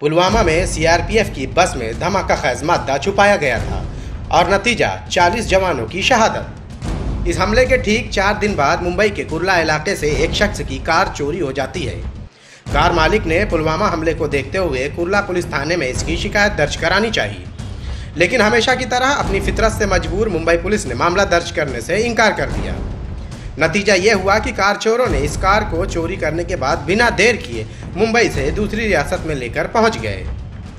पुलवामा में सीआरपीएफ की बस में धमाका खैज मादा छुपाया गया था और नतीजा 40 जवानों की शहादत। इस हमले के ठीक 4 दिन बाद मुंबई के कुर्ला इलाके से एक शख्स की कार चोरी हो जाती है। कार मालिक ने पुलवामा हमले को देखते हुए कुर्ला पुलिस थाने में इसकी शिकायत दर्ज करानी चाहिए, लेकिन हमेशा की तरह अपनी फितरत से मजबूर मुंबई पुलिस ने मामला दर्ज करने से इनकार कर दिया। नतीजा ये हुआ कि कार चोरों ने इस कार को चोरी करने के बाद बिना देर किए मुंबई से दूसरी रियासत में लेकर पहुंच गए।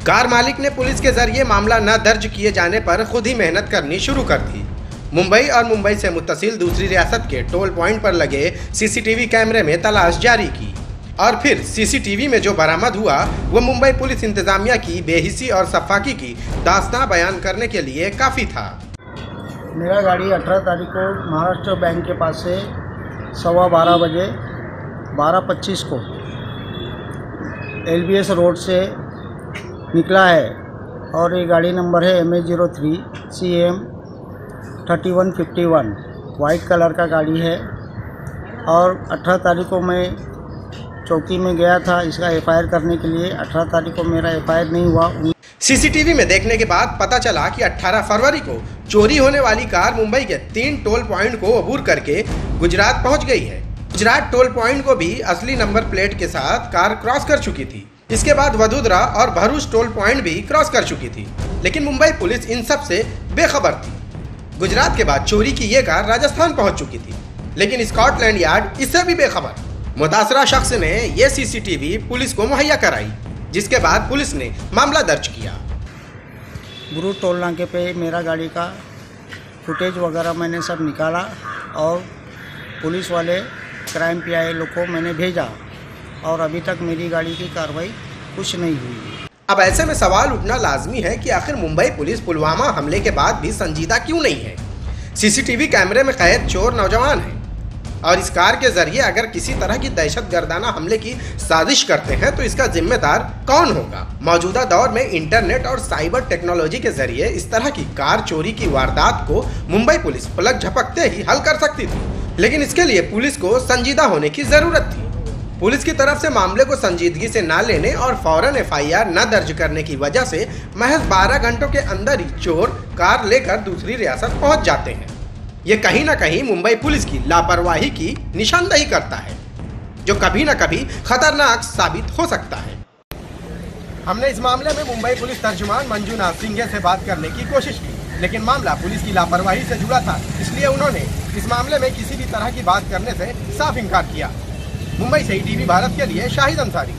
कार मालिक ने पुलिस के जरिए मामला न दर्ज किए जाने पर खुद ही मेहनत करनी शुरू कर दी। मुंबई और मुंबई से मुत्तसिल दूसरी रियासत के टोल पॉइंट पर लगे सीसीटीवी कैमरे में तलाश जारी की और फिर सीसीटीवी में जो बरामद हुआ वो मुंबई पुलिस इंतजामिया की बेहिसी और सफाकी की दास्तां बयान करने के लिए काफ़ी था। मेरा गाड़ी 18 तारीख को महाराष्ट्र बैंक के पास से 12:15 बजे 12:25 को LBS रोड से निकला है और ये गाड़ी नंबर है MA03 CM 3151 वाइट कलर का गाड़ी है। और 18 तारीख को मैं चौकी में गया था इसका FIR करने के लिए। 18 तारीख को मेरा FIR नहीं हुआ। सीसीटीवी में देखने के बाद पता चला कि 18 फरवरी को चोरी होने वाली कार मुंबई के 3 टोल पॉइंट को अबूर करके गुजरात पहुंच गई है। गुजरात टोल पॉइंट को भी असली नंबर प्लेट के साथ कार क्रॉस कर चुकी थी। इसके बाद वडोदरा और भरूच टोल पॉइंट भी क्रॉस कर चुकी थी, लेकिन मुंबई पुलिस इन सब से बेखबर थी। गुजरात के बाद चोरी की ये कार राजस्थान पहुंच चुकी थी, लेकिन स्कॉटलैंड यार्ड इससे भी बेखबर। मुतासरा शख्स ने ये सीसीटीवी पुलिस को मुहैया कराई, जिसके बाद पुलिस ने मामला दर्ज किया। गुरु टोल नाके पे मेरा गाड़ी का फुटेज वगैरह मैंने सब निकाला और पुलिस वाले क्राइम PI लोग को मैंने भेजा और अभी तक मेरी गाड़ी की कार्रवाई कुछ नहीं हुई। अब ऐसे में सवाल उठना लाजमी है कि आखिर मुंबई पुलिस पुलवामा हमले के बाद भी संजीदा क्यों नहीं है। सीसीटीवी कैमरे में कैद चोर नौजवान है और इस कार के जरिए अगर किसी तरह की दहशतगर्दाना हमले की साजिश करते हैं तो इसका जिम्मेदार कौन होगा। मौजूदा दौर में इंटरनेट और साइबर टेक्नोलॉजी के जरिए इस तरह की कार चोरी की वारदात को मुंबई पुलिस पलक झपकते ही हल कर सकती थी, लेकिन इसके लिए पुलिस को संजीदा होने की जरूरत थी। पुलिस की तरफ से मामले को संजीदगी से न लेने और फौरन FIR न दर्ज करने की वजह से महज 12 घंटों के अंदर ही चोर कार लेकर दूसरी रियासत पहुंच जाते हैं। ये कहीं ना कहीं मुंबई पुलिस की लापरवाही की निशानदेही करता है, जो कभी ना कभी खतरनाक साबित हो सकता है। हमने इस मामले में मुंबई पुलिस तर्जुमान मंजूनाथ सिंघे से बात करने की कोशिश की, लेकिन मामला पुलिस की लापरवाही से जुड़ा था, इसलिए उन्होंने इस मामले में किसी भी तरह की बात करने से साफ इनकार किया। मुंबई से ETV भारत के लिए शाहिद अंसारी।